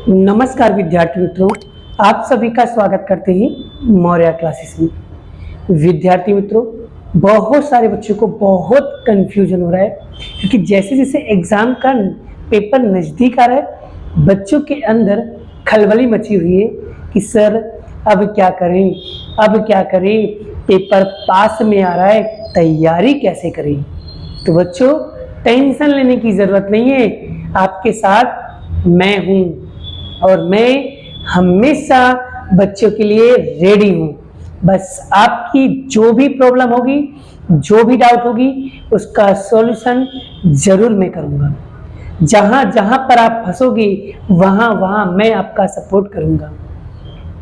नमस्कार विद्यार्थी मित्रों, आप सभी का स्वागत करते हैं मौर्य क्लासेस में। विद्यार्थी मित्रों, बहुत सारे बच्चों को बहुत कंफ्यूजन हो रहा है क्योंकि जैसे जैसे एग्जाम का पेपर नजदीक आ रहा है, बच्चों के अंदर खलबली मची हुई है कि सर अब क्या करें, अब क्या करें, पेपर पास में आ रहा है, तैयारी कैसे करें। तो बच्चों, टेंशन लेने की जरूरत नहीं है, आपके साथ मैं हूं और मैं हमेशा बच्चों के लिए रेडी हूं। बस आपकी जो भी प्रॉब्लम होगी, जो भी डाउट होगी, उसका सॉल्यूशन जरूर मैं करूंगा। जहां जहां पर आप फंसोगे वहां वहां मैं आपका सपोर्ट करूंगा।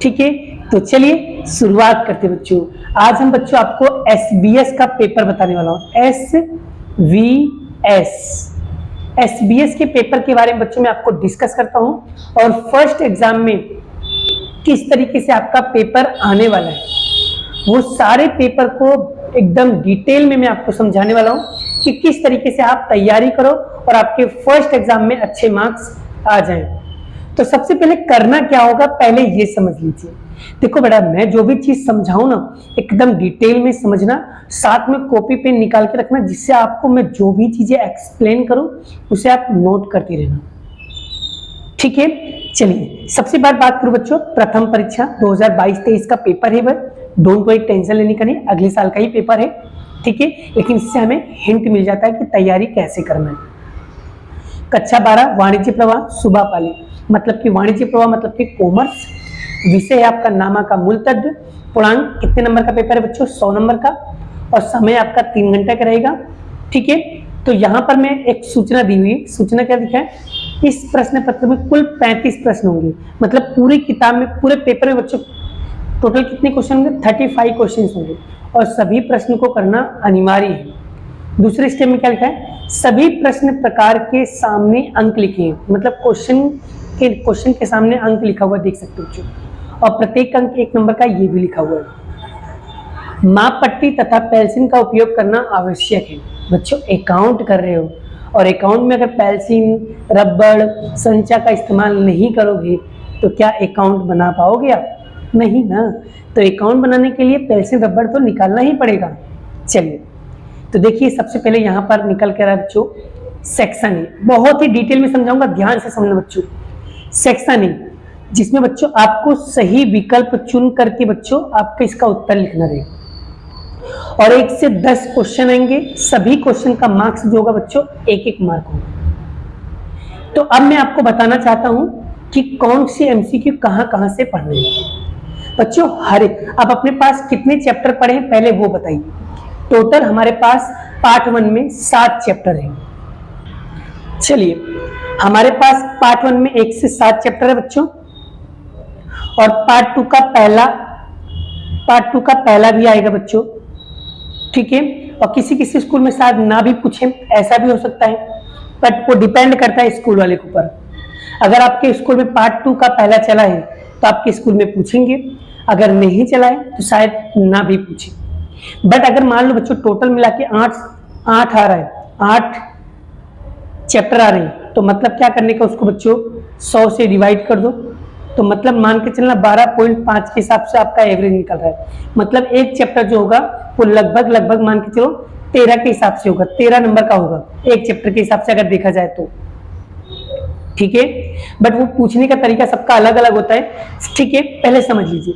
ठीक है, तो चलिए शुरुआत करते हैं बच्चों। आज हम बच्चों आपको SBS का पेपर बताने वाला हूं। SBS के पेपर के बारे में बच्चों मैं आपको डिस्कस करता हूं और फर्स्ट एग्जाम में किस तरीके से आपका पेपर आने वाला है, वो सारे पेपर को एकदम डिटेल में मैं आपको समझाने वाला हूं कि किस तरीके से आप तैयारी करो और आपके फर्स्ट एग्जाम में अच्छे मार्क्स आ जाएं। तो सबसे पहले करना क्या होगा, पहले ये समझ लीजिए। देखो बेटा, मैं जो भी चीज समझाऊं ना, एकदम डिटेल में समझना, साथ में कॉपी पेन निकाल के रखना, जिससे आपको मैं जो भी चीजें एक्सप्लेन करूं उसे आप नोट करते रहना। ठीक है, चलिए सबसे बात करूं बच्चों, प्रथम परीक्षा 2022-23 का पेपर है। वह डोंट वरी, टेंशन लेने का नहीं, अगले साल का ही पेपर है। ठीक है, लेकिन इससे हमें हिंट मिल जाता है कि तैयारी कैसे करना है। कक्षा 12 वाणिज्य प्रवाह सुबह पाली, मतलब कि वाणिज्य प्रवाह मतलब कि कॉमर्स विषय है आपका, नामा का मूल तत्व। पूर्णांक कितने नंबर का पेपर है बच्चों, 100 नंबर का, और समय आपका 3 घंटे का रहेगा। ठीक है, तो यहाँ पर मैं एक सूचना दी हुई है। सूचना क्या लिखा है, इस प्रश्न पत्र में कुल 35 प्रश्न होंगे, मतलब पूरी किताब में, पूरे पेपर में बच्चों टोटल कितने क्वेश्चन होंगे, 35 क्वेश्चन होंगे और सभी प्रश्न को करना अनिवार्य है। दूसरे स्टेप में क्या लिखा है, सभी प्रश्न प्रकार के सामने अंक लिखे हैं, मतलब क्वेश्चन के सामने अंक लिखा हुआ देख सकते हो बच्चों, और प्रत्येक अंक 1 नंबर का ये भी लिखा हुआ है। माप पट्टी तथा पेंसिल का उपयोग करना आवश्यक है। बच्चों अकाउंट कर रहे हो और अकाउंट में अगर पेंसिल, रबड़, संचा का इस्तेमाल नहीं करोगे तो क्या अकाउंट बना पाओगे आप? नहीं ना। तो अकाउंट बनाने के लिए पेंसिल, रबड़ तो निकालना ही पड़ेगा। चलिए, तो देखिए सबसे पहले यहाँ पर निकल के रहा बच्चों सेक्शन ए, बहुत ही डिटेल में समझाऊंगा, ध्यान से समझना बच्चों। सेक्शन ए, जिसमें बच्चों आपको सही विकल्प चुन करके बच्चों आपको इसका उत्तर लिखना रहेगा और 1 से 10 क्वेश्चन आएंगे। सभी क्वेश्चन का मार्क्स जो होगा बच्चों 1-1 मार्क होगा। तो अब मैं आपको बताना चाहता हूं कि कौन सी MCQ कहां से पढ़ने हैं बच्चों। हर एक, आप अपने पास कितने चैप्टर पढ़े हैं पहले वो बताइए। टोटल हमारे पास पार्ट 1 में 7 चैप्टर हैं। चलिए, हमारे पास पार्ट 1 में 1 से 7 चैप्टर है बच्चों, और पार्ट 2 का पहला भी आएगा बच्चों। ठीक है, और किसी स्कूल में शायद ना भी पूछे, ऐसा भी हो सकता है, बट वो डिपेंड करता है स्कूल वाले के ऊपर। अगर आपके स्कूल में पार्ट 2 का पहला चला है तो आपके स्कूल में पूछेंगे, अगर नहीं चला है तो शायद ना भी पूछे। बट अगर मान लो बच्चों टोटल मिला के 8 आ रहा है, 8 चैप्टर आ रहे हैं, तो मतलब क्या करने का, उसको बच्चों 100 से डिवाइड कर दो, तो मतलब मान के चलना 12.5 के हिसाब से आपका एवरेज निकल रहा है। मतलब एक चैप्टर जो होगा वो लगभग मान के चलो 13 के हिसाब से होगा, 13 नंबर का होगा एक चैप्टर के हिसाब से अगर देखा जाए तो। ठीक है, बट वो पूछने का तरीका सबका अलग अलग होता है। ठीक है, पहले समझ लीजिए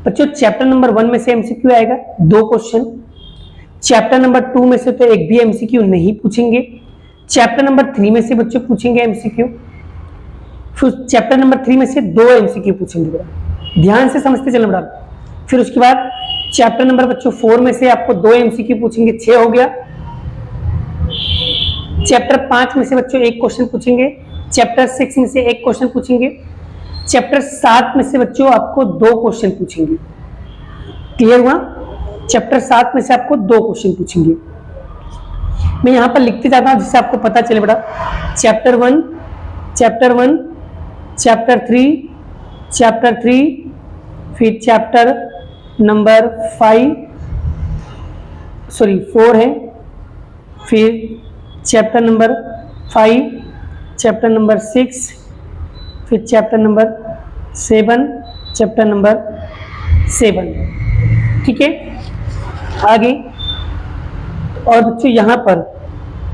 बच्चों, चैप्टर नंबर 1 में से MCQ आएगा 2 क्वेश्चन। चैप्टर नंबर 2 में से तो एक भी MCQ नहीं पूछेंगे। चैप्टर नंबर 3 में से बच्चों पूछेंगे MCQ। फिर चैप्टर नंबर 3 में से 2 MCQ पूछेंगे, ध्यान से समझते चलना बड़ा। फिर उसके बाद चैप्टर नंबर बच्चों 4 में से आपको 2 MCQ पूछेंगे, 6 हो गया। चैप्टर 5 में से बच्चों 1 क्वेश्चन पूछेंगे। चैप्टर 6 में से 1 क्वेश्चन पूछेंगे। चैप्टर 7 में से बच्चों आपको 2 क्वेश्चन पूछेंगे। क्लियर हुआ? चैप्टर 7 में से आपको 2 क्वेश्चन पूछेंगे। मैं यहां पर लिखते जाता हूं जिससे आपको पता चले बेटा। चैप्टर 1, चैप्टर 3, फिर चैप्टर नंबर 4 है, फिर चैप्टर नंबर 5, चैप्टर नंबर 6, फिर चैप्टर नंबर 7, चैप्टर नंबर 7, ठीक है। आगे और बच्चों यहाँ पर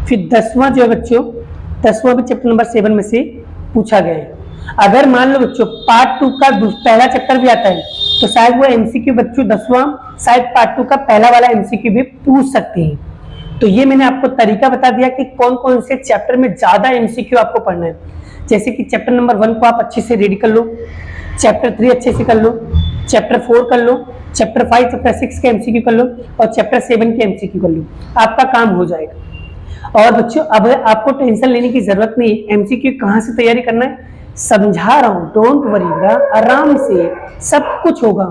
फिर 10वां जो है बच्चों, 10वां भी चैप्टर नंबर 7 में से पूछा गया है। अगर मान लो बच्चों पार्ट 2 का पहला चैप्टर भी आता है तो शायद वो एमसीक्यू बच्चों 10वां शायद पार्ट 2 का पहला वाला एमसीक्यू भी पूछ सकते हैं। तो ये मैंने आपको तरीका बता दिया कि कौन कौन से चैप्टर में ज्यादा एमसीक्यू आपको पढ़ना है। जैसे कि चैप्टर नंबर 1 को आप अच्छे से रीड कर लो, चैप्टर 3 अच्छे से कर लो, चैप्टर 4 कर लो, चैप्टर 5 चैप्टर 6 के एमसीक्यू कर लो और चैप्टर 7 के एमसीक्यू कर लो, आपका काम हो जाएगा। और बच्चों अब आपको टेंशन लेने की जरूरत नहीं, एमसीक्यू कहाँ से तैयारी करना है समझा रहा हूं, डोंट वरी बेटा, आराम से सब कुछ होगा।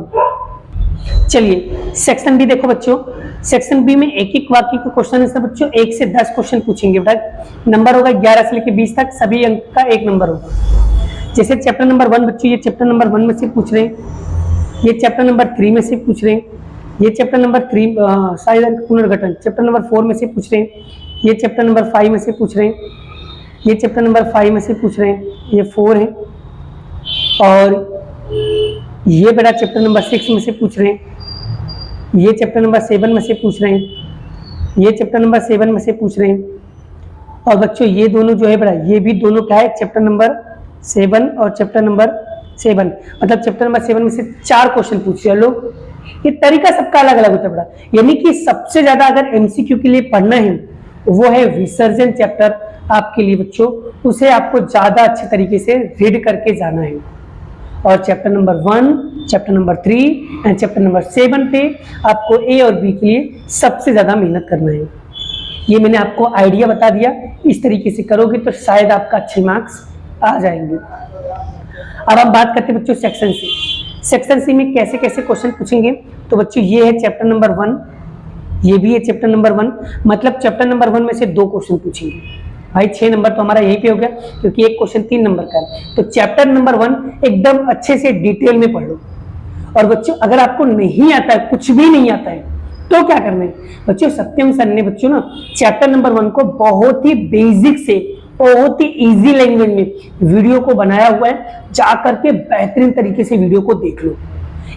चलिए सेक्शन बी देखो बच्चों, सेक्शन बी में एक एक वाक्य का क्वेश्चन है बच्चों, 1 से 10 क्वेश्चन पूछेंगे बेटा, नंबर होगा 11 से लेकर 20 तक, सभी अंक का 1 नंबर होगा। जैसे चैप्टर नंबर 1 बच्चों, ये चैप्टर नंबर 1 में से पूछ रहे हैं, ये चैप्टर नंबर 3 में से पूछ रहे हैं, ये चैप्टर नंबर 3 शायद अंक पुनर्गठन चैप्टर नंबर 4 में से पूछ रहे हैं, ये चैप्टर नंबर 5 में से पूछ रहे हैं, ये चैप्टर नंबर 5 में से पूछ रहे हैं, ये 4 है, और ये बेटा चैप्टर नंबर 6 में से पूछ रहे हैं, ये चैप्टर नंबर 7 में से पूछ रहे हैं, ये चैप्टर नंबर 7 में से पूछ रहे हैं, और बच्चों ये दोनों जो है बेटा ये भी दोनों क्या है चैप्टर नंबर 7 और चैप्टर नंबर 7, मतलब चैप्टर नंबर 7 में से 4 क्वेश्चन पूछ रहे हैं लोग। ये तरीका सबका अलग अलग होता है बेटा, यानी कि सबसे ज्यादा अगर एमसीक्यू के लिए पढ़ना है वो है विसर्जन चैप्टर आपके लिए बच्चों, उसे आपको ज्यादा अच्छे तरीके से रीड करके जाना है। और chapter number 1, chapter number 3 and chapter number 7 पे आपको ए और बी के लिए सबसे ज्यादा मेहनत करना है। ये मैंने आपको आइडिया बता दिया, इस तरीके से करोगे तो शायद आपका अच्छे मार्क्स आ जाएंगे। अब हम बात करते हैं बच्चों सेक्शन सी। सेक्शन सी में कैसे कैसे क्वेश्चन पूछेंगे, तो बच्चों ये है चैप्टर नंबर 1, ये भी है चैप्टर नंबर 1, मतलब चैप्टर नंबर 1 में से 2 क्वेश्चन पूछेंगे भाई, 6 नंबर तो हमारा यहीं पे हो गया क्योंकि एक क्वेश्चन 3 नंबर का है। तो चैप्टर नंबर 1 एकदम अच्छे से डिटेल में पढ़ लो। और बच्चों अगर आपको नहीं आता है, कुछ भी नहीं आता है, तो क्या करना है बच्चों, सत्यम सर ने बच्चों ना चैप्टर नंबर 1 को बहुत ही बेसिक से बहुत ही इजी लैंग्वेज में वीडियो को बनाया हुआ है, जाकर के बेहतरीन तरीके से वीडियो को देख लो,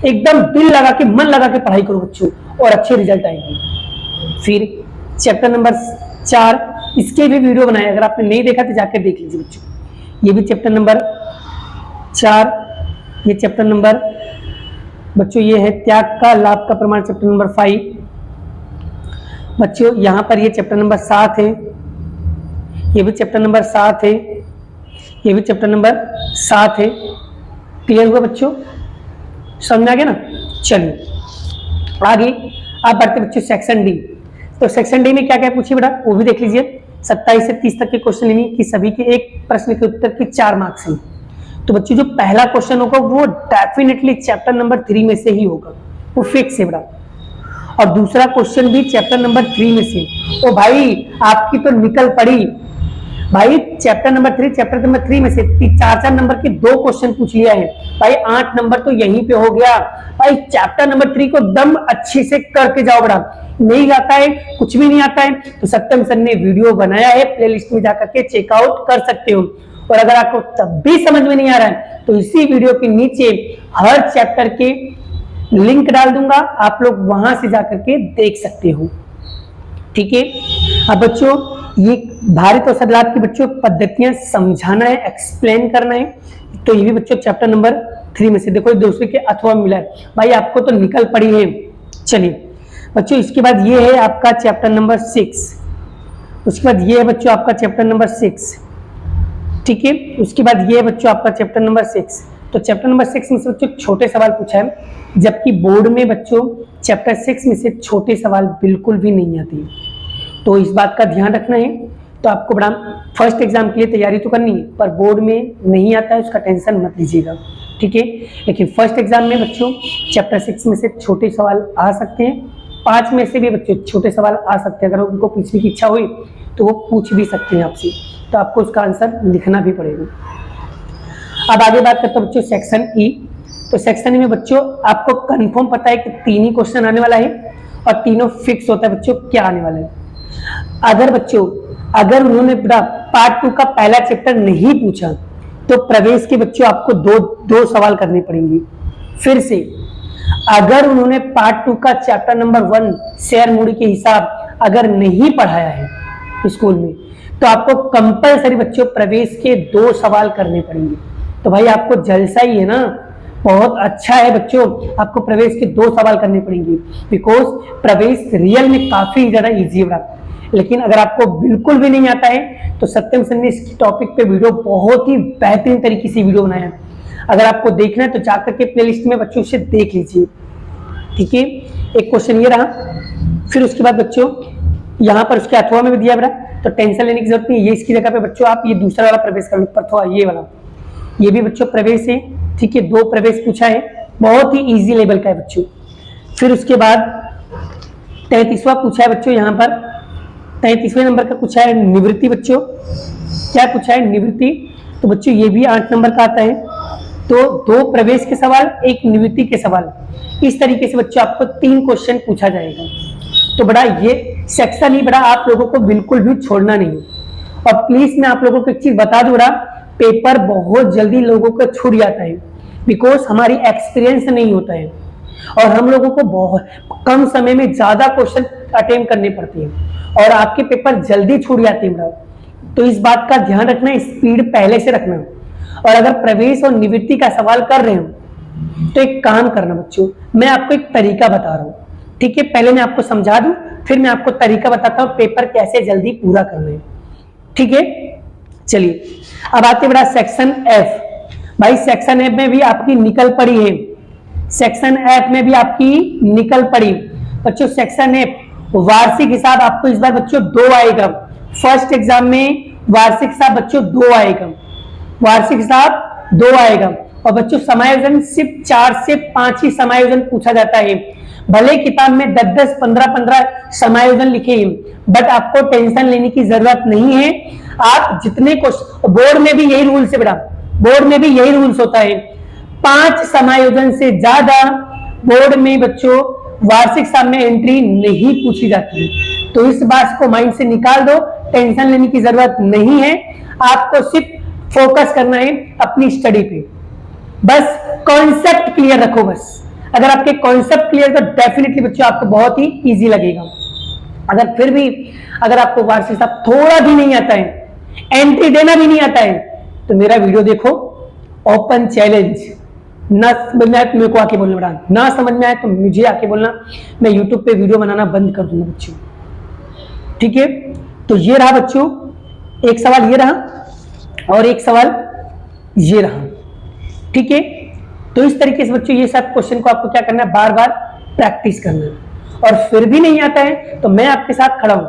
एकदम दिल लगा के मन लगा के पढ़ाई करो बच्चों और अच्छे रिजल्ट आएंगे। फिर चैप्टर नंबर 4 इसके भी वीडियो बनाए, अगर आपने नहीं देखा तो जाकर देख लीजिए बच्चों। ये भी चैप्टर नंबर 4, ये चैप्टर नंबर बच्चों ये है त्याग का लाभ का प्रमाण चैप्टर नंबर 5 बच्चों, यहाँ पर ये चैप्टर नंबर 7 है, ये भी चैप्टर नंबर 7 है, ये भी चैप्टर नंबर 7 है। क्लियर हुआ बच्चों, समझ में आ गया ना। चलिए आगे आप बढ़ते बच्चों सेक्शन डी। तो सेक्शन डी में क्या क्या पूछिए बेटा वो भी देख लीजिए। 27 से 30 तक के क्वेश्चन लेनी कि सभी के एक प्रश्न के उत्तर के 4 मार्क्स हैं। तो बच्चों जो पहला क्वेश्चन होगा वो डेफिनेटली चैप्टर नंबर 3 में से ही होगा, वो फिक्स है बेटा। और दूसरा क्वेश्चन भी चैप्टर नंबर 3 में से। ओ भाई आपकी तो निकल पड़ी भाई, चैप्टर नंबर 3 में से 4 नंबर के 2 क्वेश्चन पूछ लिया है भाई, 8 नंबर तो यहीं पे हो गया भाई। चैप्टर नंबर 3 को दम अच्छे से करके जाओ बेटा। नहीं आता है, कुछ भी नहीं आता है तो सत्यम सर ने वीडियो बनाया है, प्लेलिस्ट में जाकर के चेकआउट कर सकते हो। और अगर आपको तब भी समझ में नहीं आ रहा है तो इसी वीडियो के नीचे हर चैप्टर के लिंक डाल दूंगा, आप लोग वहां से जाकर के देख सकते हो, ठीक है। अब बच्चों ये भारित और सदलाभ की बच्चों पद्धतियां समझाना है, एक्सप्लेन करना है, तो ये भी बच्चों चैप्टर नंबर 3 में से। देखो दूसरे के अथवा मिला है भाई, आपको तो निकल पड़ी है। चलिए बच्चों इसके बाद ये है आपका चैप्टर नंबर 6, उसके बाद ये है बच्चों आपका चैप्टर नंबर 6, ठीक है। उसके बाद ये है बच्चों आपका चैप्टर नंबर 6। तो चैप्टर नंबर 6 में से बच्चों छोटे सवाल पूछा है, जबकि बोर्ड में बच्चों चैप्टर 6 में से छोटे सवाल बिल्कुल भी नहीं आते, तो इस बात का ध्यान रखना है। तो आपको बड़ा फर्स्ट एग्जाम के लिए तैयारी तो करनी है, पर बोर्ड में नहीं आता है उसका टेंशन मत लीजिएगा, ठीक है। लेकिन फर्स्ट एग्जाम में बच्चों चैप्टर 6 में से छोटे सवाल आ सकते हैं, 5 में से भी बच्चों छोटे सवाल आ सकते हैं। अगर उनको पूछने की इच्छा हुई तो वो पूछ भी सकते हैं आपसे, तो आपको उसका आंसर लिखना भी पड़ेगा। अब आगे बात करते हैं बच्चों सेक्शन ई। तो सेक्शन ई में बच्चों आपको कंफर्म पता है कि 3 ही क्वेश्चन आने वाला है और तीनों फिक्स होता है बच्चों क्या आने वाला है। अगर उन्होंने पार्ट 2 का पहला चैप्टर नहीं पूछा तो प्रवेश के बच्चों आपको दो सवाल करने पड़ेंगे। फिर से अगर उन्होंने पार्ट 2 का चैप्टर नंबर 1 शेयर मूडी के हिसाब अगर नहीं पढ़ाया है स्कूल में, तो आपको कंपलसरी बच्चों प्रवेश के 2 सवाल करने पड़ेंगे। तो भाई आपको जलसा ही है ना, बहुत अच्छा है बच्चों, आपको प्रवेश के 2 सवाल करने पड़ेंगे, बिकॉज प्रवेश रियल में काफी ज्यादा इजी है। लेकिन अगर आपको बिल्कुल भी नहीं आता है तो सत्यम सर ने इस टॉपिक पे वीडियो बहुत ही बेहतरीन तरीके से वीडियो बनाया है, अगर आपको देखना है तो जाकर के प्लेलिस्ट में बच्चों से देख लीजिए। ठीक है, एक क्वेश्चन ये रहा। फिर उसके बाद बच्चों यहाँ पर उसके अथवा में भी दिया बेटा, तो टेंशन लेने की जरूरत नहीं है। ये इसकी जगह पे बच्चों आप ये दूसरा वाला प्रवेश कर लो, अथवा ये वाला, ये भी बच्चों प्रवेश है। ठीक है, 2 प्रवेश पूछा है, बहुत ही इजी लेवल का है बच्चों। फिर उसके बाद 33वां पूछा है बच्चों, यहाँ पर 33वें नंबर का पूछा है निवृत्ति बच्चों। क्या पूछा है? निवृत्ति। तो बच्चों ये भी 8 नंबर का आता है। तो 2 प्रवेश के सवाल, 1 निवृत्ति के सवाल, इस तरीके से बच्चों आपको 3 क्वेश्चन पूछा जाएगा। तो बड़ा ये सेक्शन ही बड़ा आप लोगों को बिल्कुल भी छोड़ना नहीं। और प्लीज मैं आप लोगों को एक चीज बता दूं, बड़ा पेपर बहुत जल्दी लोगों को छूट जाता है, बिकॉज हमारी एक्सपीरियंस नहीं होता है और हम लोगों को बहुत कम समय में ज्यादा क्वेश्चन अटेम्प्ट करने पड़ते हैं और आपके पेपर जल्दी छूट जाते हैं। तो इस बात का ध्यान रखना, स्पीड पहले से रखना। और अगर प्रवेश और निवृत्ति का सवाल कर रहे हो तो एक काम करना बच्चों, मैं आपको एक तरीका बता रहा हूं। ठीक है, पहले मैं आपको समझा दूं, फिर मैं आपको तरीका बताता हूं पेपर कैसे जल्दी पूरा करना है। ठीक है, चलिए अब आते बड़ा सेक्शन एफ। भाई सेक्शन एफ में भी आपकी निकल पड़ी है, सेक्शन एफ में भी आपकी निकल पड़ी बच्चों। सेक्शन एफ वार्षिक हिसाब आपको इस बार बच्चों 2 आएगा। फर्स्ट एग्जाम में वार्षिक हिसाब बच्चों 2 आएगा, वार्षिक हिसाब 2 आएगा। और बच्चों समायोजन सिर्फ 4 से 5 ही समायोजन पूछा जाता है। भले किताब में 10-10, 15-15 समायोजन लिखे हैं, बट आपको टेंशन लेने की जरूरत नहीं है। आप जितने क्वेश्चन, बोर्ड में भी यही रूल्स है बेटा, बोर्ड में भी यही रूल्स होता है, 5 समायोजन से ज्यादा बोर्ड में बच्चों वार्षिक हिसाब में एंट्री नहीं पूछी जाती है। तो इस बात को माइंड से निकाल दो, टेंशन लेने की जरूरत नहीं है। आपको सिर्फ फोकस करना है अपनी स्टडी पे, बस कॉन्सेप्ट क्लियर रखो। बस अगर आपके कॉन्सेप्ट क्लियर तो डेफिनेटली बच्चों आपको बहुत ही इजी लगेगा। अगर फिर भी अगर आपको वार्षिक हिसाब थोड़ा भी नहीं आता है, एंट्री देना भी नहीं आता है, तो मेरा वीडियो देखो, ओपन चैलेंज। ना समझ में आए तो मेरे को आके बोलना पड़ा, ना समझ में आए तो मुझे आके बोलना, मैं यूट्यूब पे वीडियो बनाना बंद कर दूंगा बच्चों। ठीक है, तो ये रहा बच्चों, एक सवाल ये रहा और एक सवाल ये रहा। ठीक है, तो इस तरीके से बच्चों ये सब क्वेश्चन को आपको क्या करना है, बार बार प्रैक्टिस करना है। और फिर भी नहीं आता है तो मैं आपके साथ खड़ा हूं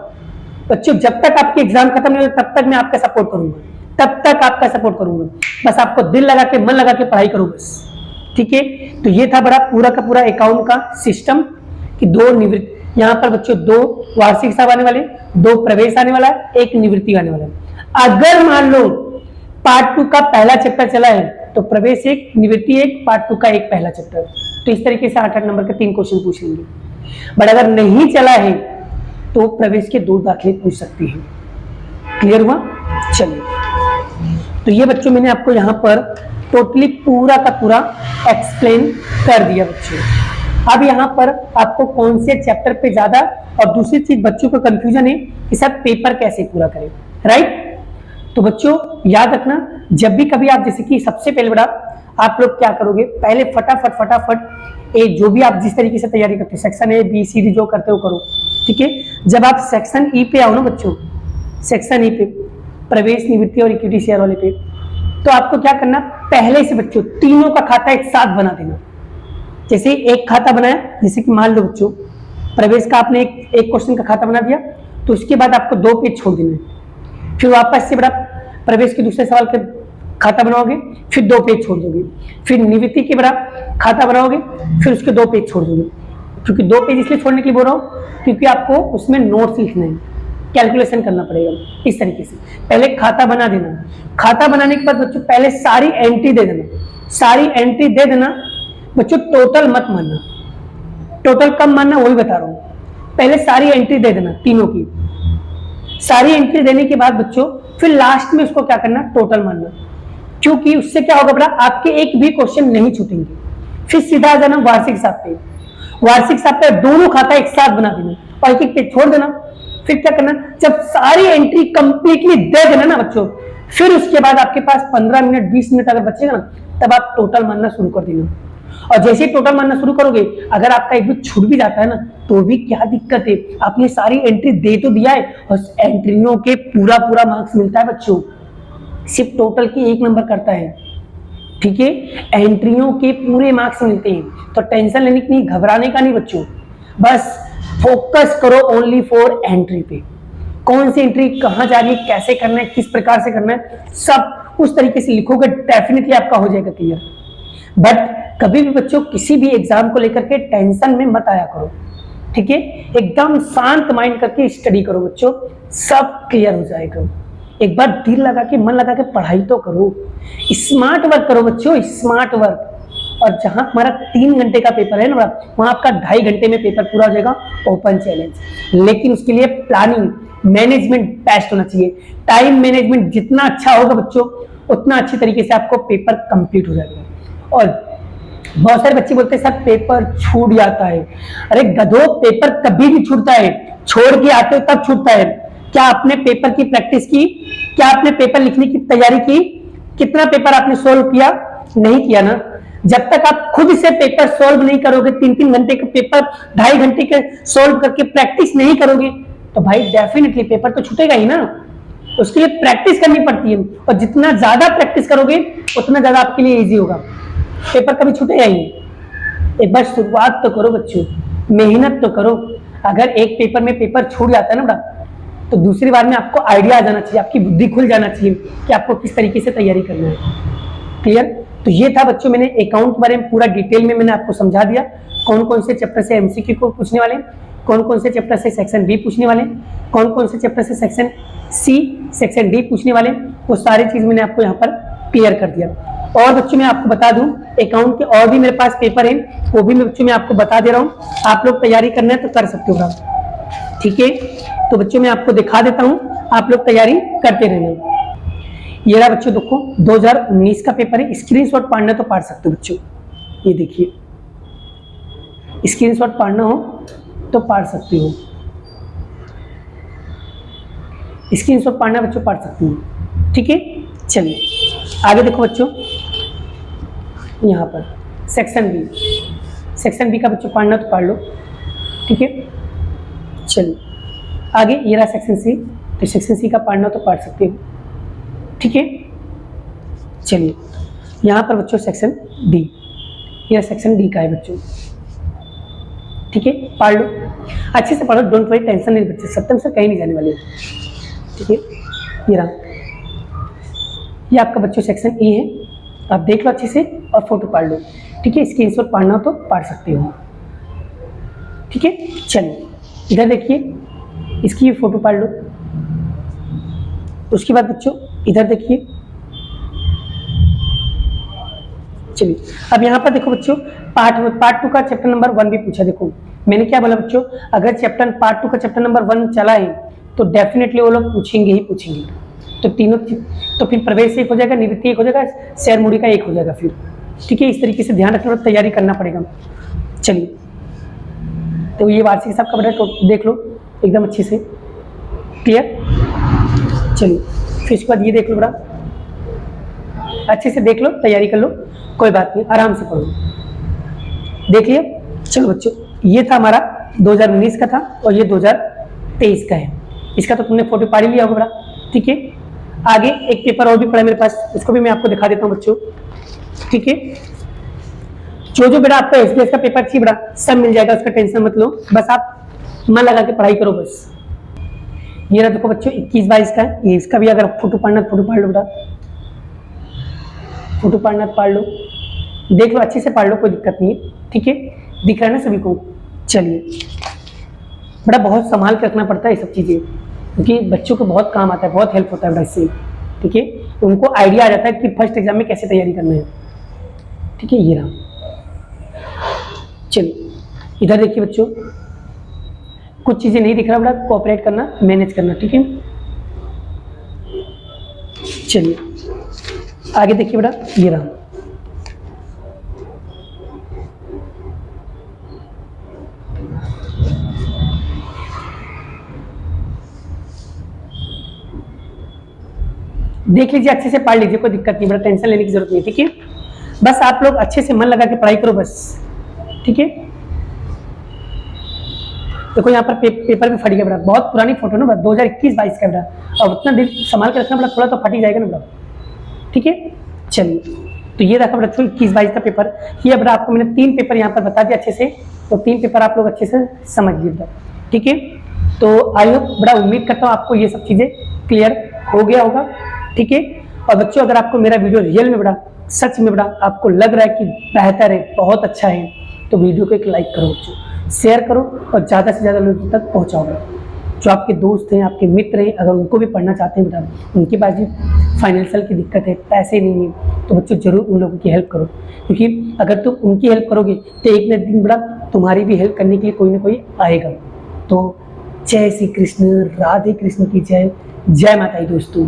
बच्चों, जब तक आपके एग्जाम खत्म नहीं हो तब तक मैं आपका सपोर्ट करूंगा, तब तक आपका सपोर्ट करूंगा। बस आपको दिल लगा के, मन लगा के पढ़ाई करो बस। ठीक है, तो ये था बड़ा पूरा का पूरा अकाउंट का सिस्टम कि 2 निवृत्ति, यहाँ पर बच्चों 2 वार्षिक हिसाब आने वाले, 2 प्रवेश आने वाला है, 1 निवृत्ति आने वाला है। अगर मान लो पार्ट 2 का पहला चैप्टर चला है तो प्रवेश 1, निवृत्ति 1, पार्ट 2 का 1 पहला चैप्टर। तो इस तरीके से 8-8 नंबर के 3 क्वेश्चन पूछ लेंगे। बट अगर नहीं चला है तो प्रवेश के 2 दाखिले पूछ सकती है। क्लियर हुआ? चलिए, तो ये बच्चों मैंने आपको यहाँ पर टोटली पूरा का पूरा एक्सप्लेन कर दिया बच्चों। अब यहाँ पर आपको कौन से चैप्टर पे ज्यादा, और दूसरी चीज बच्चों को कंफ्यूजन है कि सर पेपर कैसे पूरा करें, राइट? तो बच्चों याद रखना, जब भी कभी आप, जैसे कि सबसे पहले बड़ा आप लोग क्या करोगे, पहले फटाफट ए जो भी आप जिस तरीके से तैयारी करते हो, section A B C D जो करते हो करो। ठीक है, जब आप सेक्शन ई पे आओ ना बच्चों, सेक्शन ई पे प्रवेश, निवृत्ति और इक्विटी शेयर वाले पे, तो आपको क्या करना, पहले से बच्चों तीनों का खाता एक साथ बना देना। जैसे एक खाता बनाया, जैसे कि मान लो बच्चों प्रवेश का आपने एक क्वेश्चन का खाता बना दिया, तो उसके बाद आपको 2 पेज छोड़ देना है। फिर वापस से बड़ा प्रवेश के दूसरे सवाल का खाता बनाओगे, फिर 2 पेज छोड़ दोगे। फिर निवृत्ति के बड़ा खाता बनाओगे, फिर उसके 2 पेज छोड़ दोगे। क्योंकि 2 पेज इसलिए छोड़ने के लिए बोल रहा हूँ क्योंकि आपको उसमें नोट्स लिखने हैं, कैलकुलेशन करना पड़ेगा। इस तरीके से पहले खाता बना देना। खाता बनाने के बाद बच्चों पहले सारी एंट्री दे देना, सारी एंट्री दे देना बच्चों। टोटल मत मानना, टोटल कम मानना, वही बता रहा हूं। पहले सारी एंट्री दे देना तीनों की। सारी एंट्री देने के बाद बच्चों फिर लास्ट में उसको क्या करना, टोटल मानना। क्योंकि उससे क्या होगा बेटा, आपके एक भी क्वेश्चन नहीं छूटेंगे। फिर सीधा आ जाना वार्षिक हिसाब पे। वार्षिक हिसाब पे दोनों खाता एक साथ बना देना और एक एक पेज छोड़ देना। फिर क्या करना, जब सारी एंट्री कंप्लीटली दे देना ना बच्चों, फिर उसके बाद आपके पास 15 मिनट 20 मिनट अगर बचेगा ना, तब आप टोटल मानना शुरू कर देना। और जैसे ही टोटल मानना शुरू करोगे, अगर आपका एक भी छूट भी जाता है ना, तो भी क्या दिक्कत है, आपने सारी एंट्री दे तो दिया है और एंट्रियों के पूरा पूरा मार्क्स मिलता है बच्चों। सिर्फ टोटल की 1 नंबर करता है, ठीक है, एंट्रियों के पूरे मार्क्स मिलते हैं। तो टेंशन लेने की नहीं, घबराने का नहीं बच्चों, बस फोकस करो ओनली फॉर एंट्री पे। कौन सी एंट्री कहां जा रही है, कैसे करना है, किस प्रकार से करना है, सब उस तरीके से लिखोगे, डेफिनेटली आपका हो जाएगा क्लियर। बट कभी भी बच्चों किसी भी एग्जाम को लेकर के टेंशन में मत आया करो, ठीक है, एकदम शांत माइंड करके स्टडी करो बच्चों, सब क्लियर हो जाएगा। एक बार दिल लगा के, मन लगा के पढ़ाई तो करो, स्मार्ट वर्क करो बच्चों, स्मार्ट वर्क। और जहां हमारा 3 घंटे का पेपर है ना, वहां आपका 2.5 घंटे में पेपर पूरा हो जाएगा, ओपन चैलेंज। लेकिन उसके लिए प्लानिंग मैनेजमेंट बेस्ट होना चाहिए। टाइम मैनेजमेंट जितना अच्छा होगा बच्चों, उतना अच्छी तरीके से आपको पेपर कंप्लीट हो जाएगा। और बहुत सारे बच्चे बोलते हैं सर पेपर छूट जाता है। अरे गधो, पेपर कभी भी छूटता है, छोड़ के आते हो तब छूटता है। क्या आपने पेपर की प्रैक्टिस की? क्या आपने पेपर लिखने की तैयारी की? कितना पेपर आपने सोल्व किया? नहीं किया ना। जब तक आप खुद से पेपर सोल्व नहीं करोगे, 3-3 घंटे का पेपर 2.5 घंटे के सोल्व करके प्रैक्टिस नहीं करोगे, तो भाई डेफिनेटली पेपर तो छूटेगा ही ना। उसके लिए प्रैक्टिस करनी पड़ती है, और जितना ज्यादा प्रैक्टिस करोगे उतना ज्यादा आपके लिए इजी होगा, पेपर कभी छूटेगा ही नहीं। एक बार शुरुआत तो करो बच्चों, मेहनत तो करो। अगर एक पेपर में पेपर छूट जाता है ना बेटा, तो दूसरी बार में आपको आइडिया आ जाना चाहिए, आपकी बुद्धि खुल जाना चाहिए कि आपको किस तरीके से तैयारी करना है। क्लियर? तो ये था बच्चों, मैंने अकाउंट के बारे में पूरा डिटेल में मैंने आपको समझा दिया, कौन कौन से चैप्टर से एमसीक्यू को पूछने वाले, कौन कौन से चैप्टर से सेक्शन बी पूछने वाले, कौन कौन से चैप्टर से सेक्शन सी, सेक्शन डी पूछने वाले, वो सारी चीज मैंने आपको यहाँ पर क्लियर कर दिया। और बच्चों मैं आपको बता दूं, अकाउंट के और भी मेरे पास पेपर हैं, वो भी मैं बच्चों में आपको बता दे रहा हूँ। आप लोग तैयारी करना है तो कर सकते हो, ठीक है। तो बच्चों मैं आपको दिखा देता हूँ, आप लोग तैयारी करते रहना। ये रहा बच्चों, देखो 2019 का पेपर है, स्क्रीनशॉट पढ़ना तो पढ़ सकते हो बच्चों। ये देखिए, स्क्रीनशॉट पढ़ना हो तो पढ़ सकते हो, स्क्रीनशॉट पढ़ना बच्चों पढ़ सकते हो, ठीक है। चलिए आगे देखो बच्चों, यहाँ पर सेक्शन बी, सेक्शन बी का बच्चों पढ़ना तो पढ़ लो, ठीक है। चलिए आगे ये रहा सेक्शन सी, तो सेक्शन सी का पढ़ना तो पढ़ सकते हो, ठीक है। चलिए यहाँ पर बच्चों सेक्शन डी, यह सेक्शन डी का है बच्चों, ठीक है। पढ़ लो, अच्छे से पढ़ो, डोंट वरी, टेंशन नहीं बच्चे, सप्तम से कहीं नहीं जाने वाले, ठीक है। ये रहा, ये आपका बच्चों सेक्शन ए है, आप देख लो अच्छे से और फोटो पढ़ लो, ठीक है। स्क्रीनशॉट पढ़ना तो पढ़ सकते हो, ठीक है। चलिए इधर देखिए, इसकी ये फोटो पढ़ लो। उसके बाद बच्चों इधर देखिए, चलिए अब यहाँ पर देखो बच्चों, पार्ट 2 का चैप्टर नंबर 1 भी पूछा। देखो मैंने क्या बोला बच्चों, अगर पार्ट 2 का चैप्टर नंबर 1 चला है तो डेफिनेटली वो लोग पूछेंगे ही पूछेंगे। तो तीनों, तो फिर प्रवेश एक हो जाएगा, निवृत्ति एक हो जाएगा, शेयर मूडी का एक हो जाएगा फिर, ठीक है। इस तरीके से ध्यान रखना और तैयारी करना पड़ेगा। चलिए तो ये वार्षिक हिसाब का बड़ा तो देख लो एकदम अच्छे से, क्लियर। चलिए फिर इसके बाद ये देख लो, बड़ा अच्छे से देख लो, तैयारी कर लो, कोई बात नहीं, आराम से पढ़ो, देख लिया। चलो बच्चों ये था हमारा 2019 का था, और ये 2023 का है। इसका तो तुमने फोटो पाड़ी लिया होगा बड़ा, ठीक है। आगे एक पेपर और भी पड़ा है मेरे पास, उसको भी मैं आपको दिखा देता हूँ बच्चों, ठीक है। जो बेटा आपको एसबीएस का पेपर चाहिए बड़ा, सब मिल जाएगा, उसका टेंशन मत लो, बस आप मन लगा के पढ़ाई करो बस। ये रहा देखो बच्चों 21-22 का है, ये इसका भी अगर फोटो पढ़ना फोटो पढ़ लो बेटा, फोटो पढ़ना पढ़ लो, देख लो अच्छे से पढ़ लो, कोई दिक्कत नहीं है, ठीक है। दिख रहा है ना सभी को? चलिए बड़ा बहुत संभाल के रखना पड़ता है ये सब चीज़ें, क्योंकि बच्चों को बहुत काम आता है, बहुत हेल्प होता है बड़ा इससे, ठीक है। उनको आइडिया आ जाता है कि फर्स्ट एग्जाम में कैसे तैयारी करना है, ठीक है। ये रहा, चलिए इधर देखिए बच्चों, कुछ चीज़ें नहीं दिख रहा बड़ा, कोऑपरेट करना, मैनेज करना, ठीक है। चलिए आगे देखिए बेटा, ये रहा। देख लीजिए, अच्छे से पढ़ लीजिए, कोई दिक्कत नहीं, बड़ा टेंशन लेने की जरूरत नहीं, ठीक है। बस आप लोग अच्छे से मन लगा के पढ़ाई करो बस, ठीक है। देखो यहाँ पर पेपर भी फट गया बेटा, बहुत पुरानी फोटो ना बेटा, 2021-22 का बेटा, और उतना दिल संभाल के रखना बेटा, थोड़ा तो फट ही जाएगा ना बेटा, ठीक है। चलिए, तो ये रखा बेटा 21-22 का पेपर। ये बेटा आपको मैंने 3 पेपर यहाँ पर बता दिया अच्छे से, तो 3 पेपर आप लोग अच्छे से समझ लीजिए, ठीक है। तो आई होप बड़ा उम्मीद करता हूँ आपको ये सब चीजें क्लियर हो गया होगा, ठीक है। और बच्चों, अगर आपको मेरा वीडियो रियल में बड़ा, सच में बड़ा आपको लग रहा है कि बेहतर है, बहुत अच्छा है, तो वीडियो को एक लाइक करो बच्चों, शेयर करो और ज़्यादा से ज़्यादा लोगों तक पहुँचाओ। जो आपके दोस्त हैं, आपके मित्र हैं, अगर उनको भी पढ़ना चाहते हैं बेटा, उनके पास भी फाइनेंशियल की दिक्कत है, पैसे नहीं है, तो बच्चों जरूर उन लोगों की हेल्प करो, क्योंकि अगर तुम उनकी हेल्प करोगे तो एक न एक दिन बेटा तुम्हारी भी हेल्प करने के लिए कोई ना कोई आएगा। तो जय श्री कृष्ण, राधे कृष्ण की जय, जय माता दी दोस्तों।